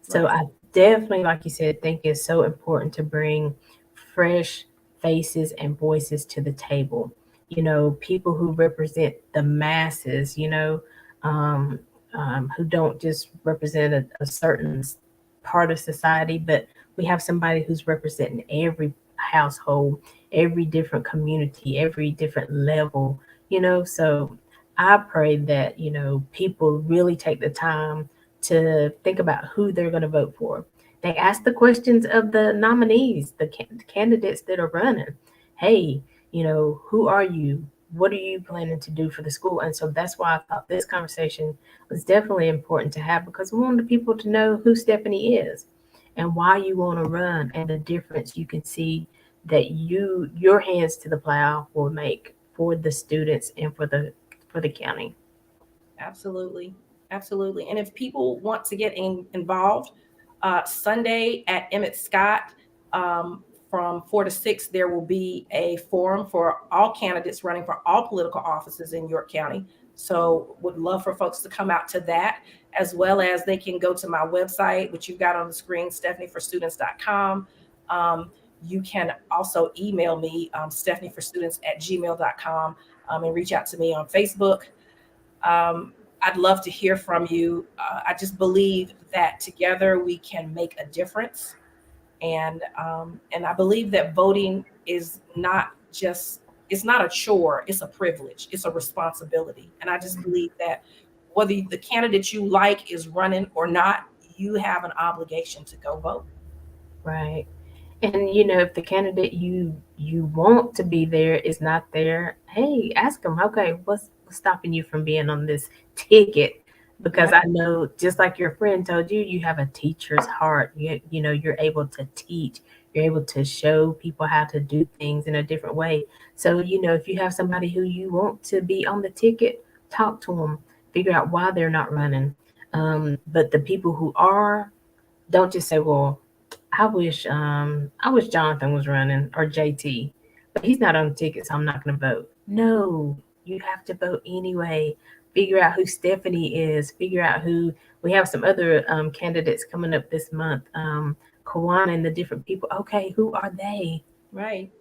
So Right. I definitely, like you said, think it's so important to bring fresh faces and voices to the table. People who represent the masses. Um, who don't just represent a certain part of society, but we have somebody who's representing every household, every different community, every different level. So I pray that people really take the time to think about who they're going to vote for. They ask the questions of the nominees, the candidates that are running. Hey, who are you? What are you planning to do for the school? And so that's why I thought this conversation was definitely important to have, because we wanted people to know who Stephanie is and why you want to run, and the difference you can see that your hands to the plow will make for the students and for the county. Absolutely. Absolutely. And if people want to get involved, Sunday at Emmett Scott, um, from 4 to 6, there will be a forum for all candidates running for all political offices in York County. So, would love for folks to come out to that, as well as they can go to my website, which you've got on the screen, stephanieforstudents.com. Um, you can also email me, stephanieforstudents@gmail.com, and reach out to me on Facebook. I'd love to hear from you. I just believe that together we can make a difference, and I believe that voting is not just it's not a chore; it's a privilege, it's a responsibility, and I just believe that whether the candidate you like is running or not, you have an obligation to go vote. Right. And if the candidate you want to be there is not there, hey, ask them, okay, what's stopping you from being on this ticket? Because Right, I know, just like your friend told you, you have a teacher's heart. You're able to teach. You're able to show people how to do things in a different way. So, if you have somebody who you want to be on the ticket, talk to them, figure out why they're not running. But the people who are, don't just say, well, I wish Jonathan was running, or JT, but he's not on the ticket, so I'm not going to vote. No, you have to vote anyway. Figure out who Stephanie is. Figure out who we have. Some other candidates coming up this month. Kawana and the different people. Okay, who are they? right,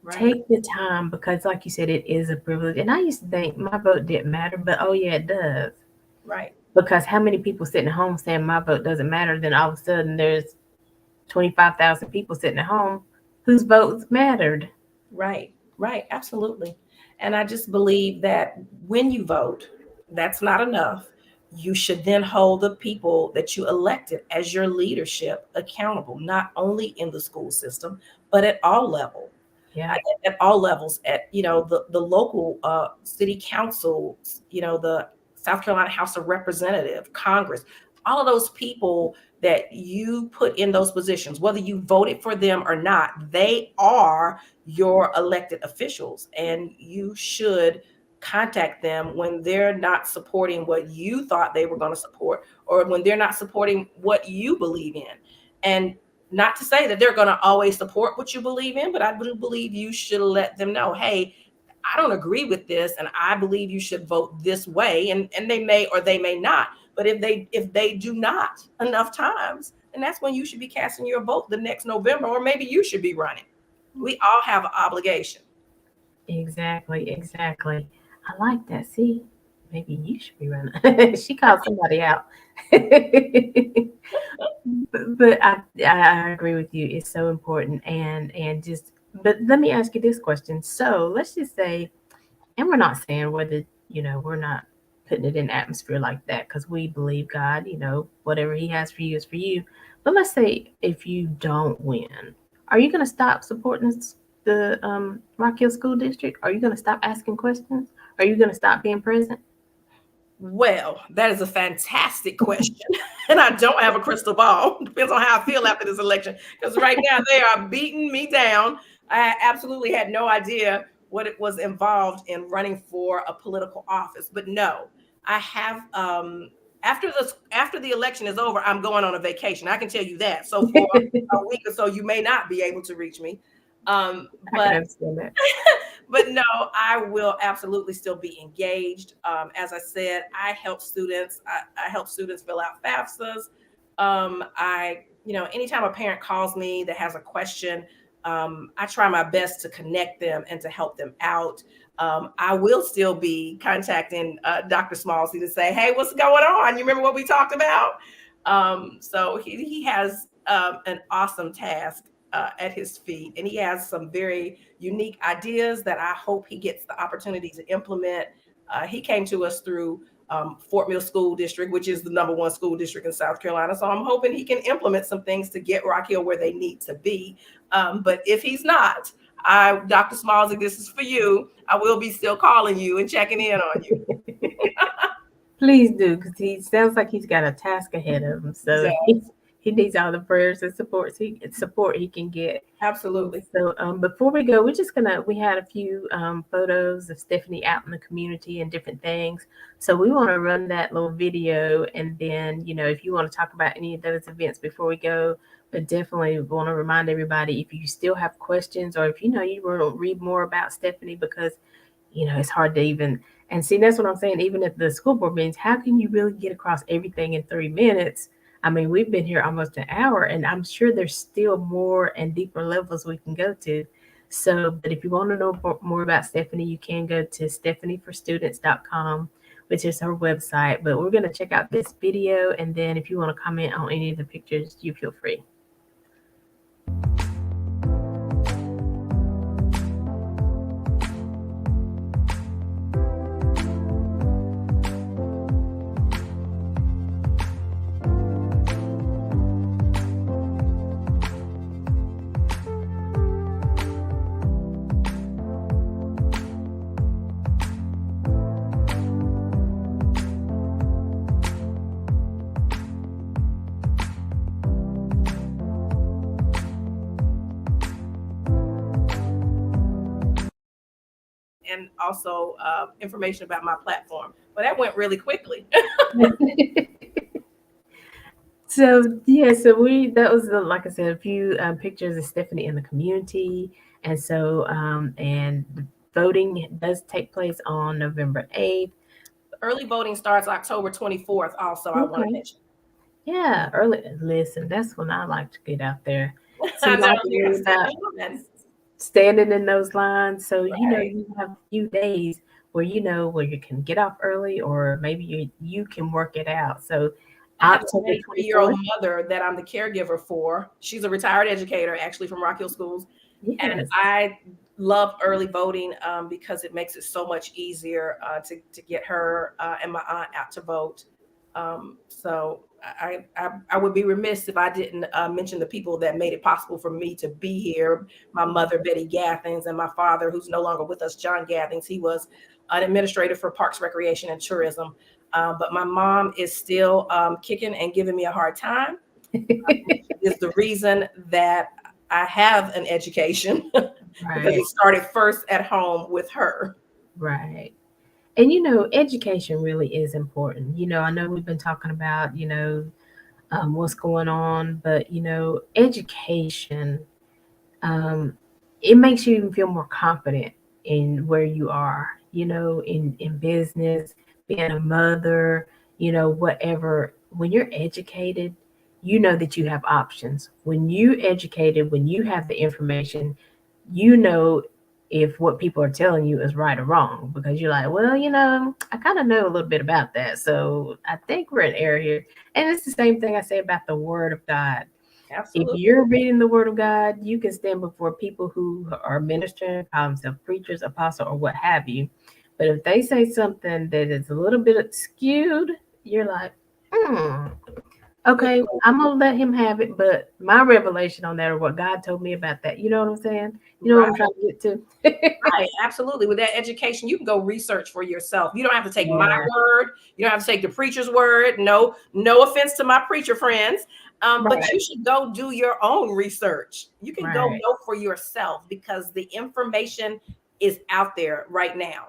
right, Take the time, because, like you said, it is a privilege. And I used to think my vote didn't matter, but oh yeah, it does. right. Because how many people sitting at home saying my vote doesn't matter? Then all of a sudden there's 25,000 people sitting at home whose votes mattered. Right, right, absolutely. And I just believe that when you vote, that's not enough. You should then hold the people that you elected as your leadership accountable, not only in the school system, but at all levels. Yeah. At all levels, at the local city councils, the South Carolina House of Representative, Congress, all of those people that you put in those positions, whether you voted for them or not, they are your elected officials, and you should contact them when they're not supporting what you thought they were going to support, or when they're not supporting what you believe in. And not to say that they're going to always support what you believe in, but I do believe you should let them know, hey, I don't agree with this, and I believe you should vote this way. And they may or they may not. But if they do not enough times, then that's when you should be casting your vote the next November, or maybe you should be running. We all have an obligation. Exactly, exactly. I like that. See, maybe you should be running. She called somebody out. But I agree with you. It's so important, and just, but let me ask you this question. So let's just say, and we're not saying whether, we're not putting it in atmosphere like that, because we believe God, whatever He has for you is for you. But let's say if you don't win, are you going to stop supporting the Rock Hill School District? Are you going to stop asking questions? Are you going to stop being present? Well, that is a fantastic question. And I don't have a crystal ball. Depends on how I feel after this election. Because right now they are beating me down. I absolutely had no idea what it was involved in running for a political office. But no, I have after the election is over, I'm going on a vacation. I can tell you that. So for a week or so, you may not be able to reach me. I can But understand that. but no, I will absolutely still be engaged. As I said, I help students. I help students fill out FAFSAs. Anytime a parent calls me that has a question, I try my best to connect them and to help them out. I will still be contacting Dr. Smallsy to say, hey, what's going on? You remember what we talked about? So he has an awesome task at his feet, and he has some very unique ideas that I hope he gets the opportunity to implement. He came to us through Fort Mill School District, which is the #1 school district in South Carolina. So I'm hoping he can implement some things to get Rock Hill where they need to be. But if he's not, Dr. Smalls, this is for you. I will be still calling you and checking in on you. Please do, because he sounds like he's got a task ahead of him. So he needs all the prayers and support he can get. Absolutely. So before we go, we had a few photos of Stephanie out in the community and different things. So we want to run that little video, and then if you want to talk about any of those events before we go, but definitely want to remind everybody, if you still have questions, or if you want to read more about Stephanie, because it's hard to even, and see, that's what I'm saying. Even at the school board meetings, how can you really get across everything in 3 minutes? I mean, we've been here almost an hour, and I'm sure there's still more and deeper levels we can go to. So, but if you want to know more about Stephanie, you can go to stephanieforstudents.com, which is her website. But we're going to check out this video, and then if you want to comment on any of the pictures, you feel free. And also information about my platform. But that went really quickly. So that was like I said, a few pictures of Stephanie in the community, and so and the voting does take place on November 8th. Early voting starts October 24th. Also, I want to mention. Yeah, early. Listen, that's when I like to get out there. So I you know don't have to you're worry about standing in those lines. So right. you have a few days where where you can get off early, or maybe you can work it out. So I have October a 93-year-old mother that I'm the caregiver for. She's a retired educator, actually, from Rock Hill Schools. Yes. And I love early voting because it makes it so much easier to get her and my aunt out to vote. So I would be remiss if I didn't mention the people that made it possible for me to be here. My mother, Betty Gathings, and my father, who's no longer with us, John Gathings. He was an administrator for Parks, Recreation, and Tourism. But my mom is still kicking and giving me a hard time. Is the reason that I have an education because it started first at home with her. Right. And education really is important. I know we've been talking about, what's going on, but education, um, it makes you even feel more confident in where you are, in business, being a mother, whatever. When you're educated, you know that you have options. When you educated, when you have the information, you know if what people are telling you is right or wrong, because you're like, well, I kind of know a little bit about that, so I think we're in error here. And it's the same thing I say about the Word of God. If Absolutely. you're reading the Word of God, you can stand before people who are ministering, call themselves preachers, apostle, or what have you. But if they say something that is a little bit skewed, you're like, okay, I'm gonna let him have it. But my revelation on that, or what God told me about that, you know what I'm saying? You know what I'm trying to get to? Right, absolutely. With that education, you can go research for yourself. You don't have to take my Yeah. word. You don't have to take the preacher's word. No offense to my preacher friends. But you should go do your own research. You can go know for yourself, because the information is out there right now.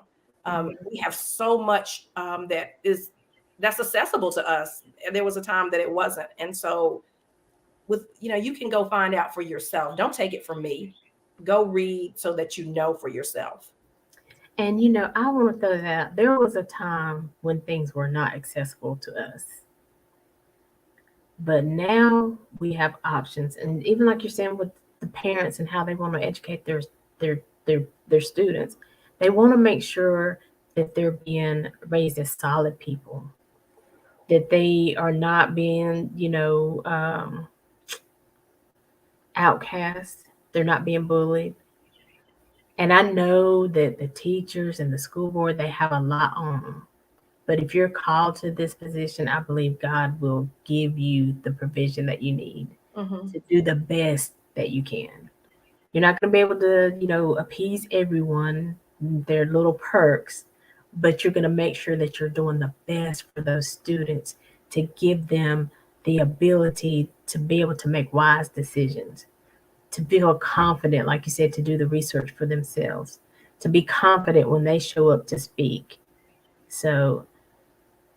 We have so much that's accessible to us. There was a time that it wasn't. And so you can go find out for yourself. Don't take it from me. Go read so that you know for yourself. And I want to throw that out. There was a time when things were not accessible to us. But now we have options. And even like you're saying with the parents and how they want to educate their their students, they want to make sure that they're being raised as solid people, that they are not being, outcast. They're not being bullied. And I know that the teachers and the school board, they have a lot on them. But if you're called to this position, I believe God will give you the provision that you need Mm-hmm. to do the best that you can. You're not going to be able to, appease everyone, their little perks, but you're going to make sure that you're doing the best for those students to give them the ability to be able to make wise decisions, to feel confident, like you said, to do the research for themselves, to be confident when they show up to speak. So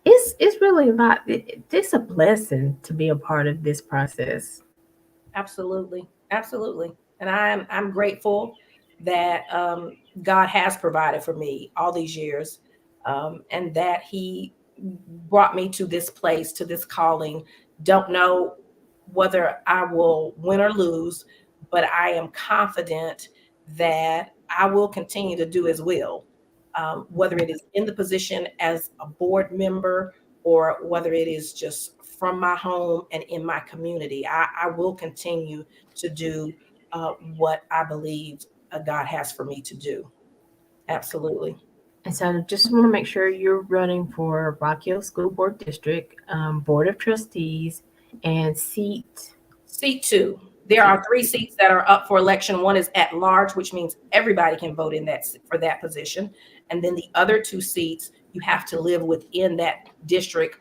it's really a lot. It's a blessing to be a part of this process. Absolutely, absolutely. And I'm grateful that God has provided for me all these years, and that He brought me to this place, to this calling. Don't know whether I will win or lose, but I am confident that I will continue to do His will, whether it is in the position as a board member or whether it is just from my home and in my community. I will continue to do what I believe God has for me to do. Absolutely. And so just want to make sure you're running for Rock Hill School Board District, Board of Trustees, and Seat two. There seat are three seats that are up for election. One is at large, which means everybody can vote in that for that position. And then the other two seats, you have to live within that district,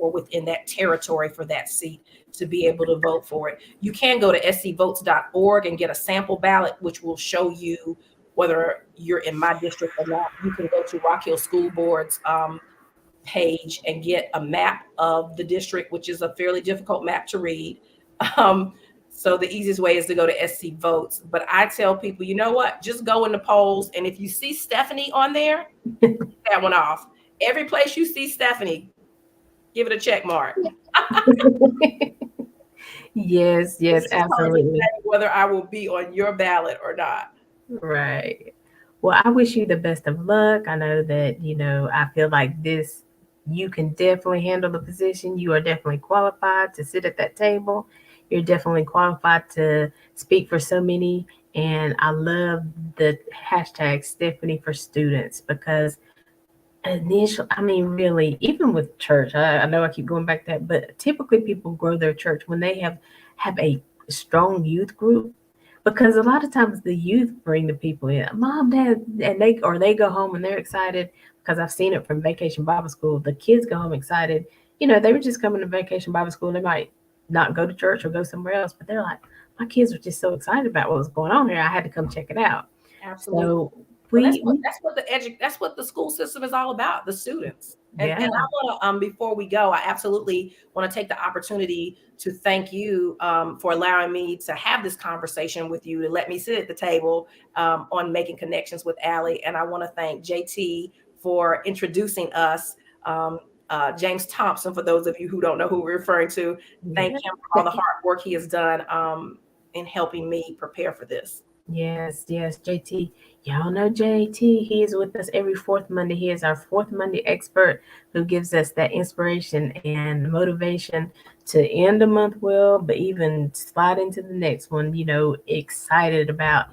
or within that territory for that seat to be able to vote for it. You can go to scvotes.org and get a sample ballot, which will show you whether you're in my district or not. You can go to Rock Hill School Board's page and get a map of the district, which is a fairly difficult map to read. Um, so the easiest way is to go to SC Votes. But I tell people, you know what? Just go in the polls. And if you see Stephanie on there, that one off. Every place you see Stephanie, give it a check mark. Yes, It's yes, just hard to absolutely. say whether I will be on your ballot or not. Right. Well, I wish you the best of luck. I know that, I feel like you can definitely handle the position. You are definitely qualified to sit at that table. You're definitely qualified to speak for so many. And I love the hashtag Stephanie for Students because I mean, really, even with church, I know I keep going back to that, but typically people grow their church when they have a strong youth group, because a lot of times the youth bring the people in, mom, dad, and they go home and they're excited because I've seen it from Vacation Bible School. The kids go home excited. They were just coming to Vacation Bible School. They might not go to church or go somewhere else, but they're like, my kids were just so excited about what was going on here. I had to come check it out. Absolutely. So Well, that's what we that's what the school system is all about, the students. And yeah. I want to, before we go, I absolutely want to take the opportunity to thank you for allowing me to have this conversation with you, to let me sit at the table on Making Connections with Aly. And I want to thank JT for introducing us. Um, James Thompson, for those of you who don't know who we're referring to, thank Yeah. him for all the hard work he has done in helping me prepare for this. Yes, yes, JT. Y'all know JT. He is with us every fourth Monday. He is our fourth Monday expert who gives us that inspiration and motivation to end the month well, but even slide into the next one, excited about,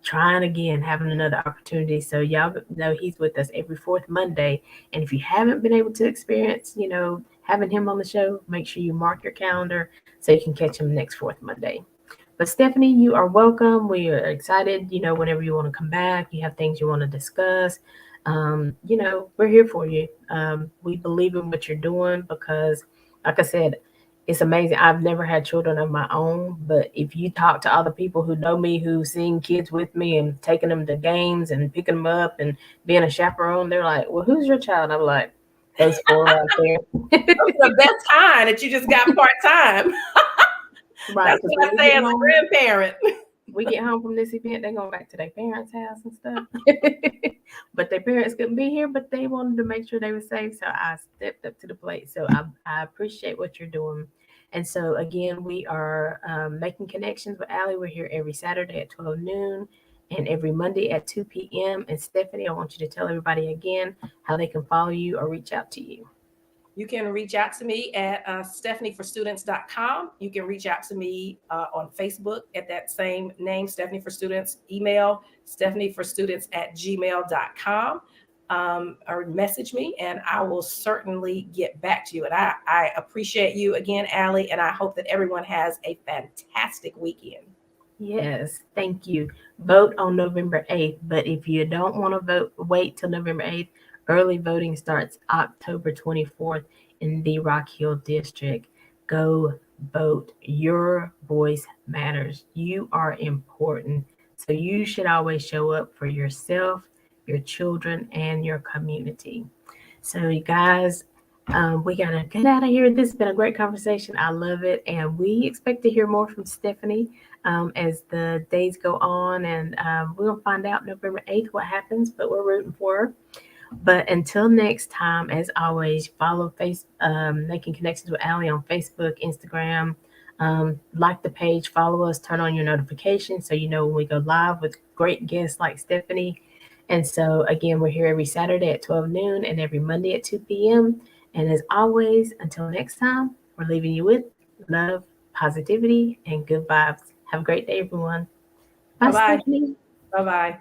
trying again, having another opportunity. So y'all know he's with us every fourth Monday. And if you haven't been able to experience, having him on the show, make sure you mark your calendar so you can catch him next fourth Monday. But Stephanie, you are welcome. We are excited, whenever you want to come back, you have things you want to discuss. We're here for you. We believe in what you're doing because, like I said, it's amazing. I've never had children of my own, but if you talk to other people who know me, who've seen kids with me and taking them to games and picking them up and being a chaperone, they're like, "Well, who's your child?" I'm like, "Those four right there." Those are the best kind that you just got part time. Right, That's because what when I say as a grandparent. we get home from this event, they're going back to their parents' house and stuff. But their parents couldn't be here, but they wanted to make sure they were safe. So I stepped up to the plate. So I appreciate what you're doing. And so, again, we are making connections with Aly. We're here every Saturday at 12 noon and every Monday at 2 p.m. And Stephanie, I want you to tell everybody again how they can follow you or reach out to you. You can reach out to me at stephanieforstudents.com. You can reach out to me on Facebook at that same name, Stephanie for Students. Email stephanieforstudents@gmail.com. or message me, and I will certainly get back to you. And I appreciate you again, Aly, and I hope that everyone has a fantastic weekend. Yes, thank you. Vote on November 8th, but if you don't want to vote, wait till November 8th. Early voting starts October 24th in the Rock Hill District. Go vote. Your voice matters. You are important. So you should always show up for yourself, your children, and your community. So, you guys, we got to get out of here. This has been a great conversation. I love it. And we expect to hear more from Stephanie as the days go on. And we'll find out November 8th what happens, but we're rooting for her. But until next time, as always, follow Making Connections with Aly on Facebook, Instagram. Like the page, follow us, turn on your notifications so you know when we go live with great guests like Stephanie. And so, again, we're here every Saturday at 12 noon and every Monday at 2 p.m. And as always, until next time, we're leaving you with love, positivity, and good vibes. Have a great day, everyone. Bye Bye, bye. Stephanie. Bye bye.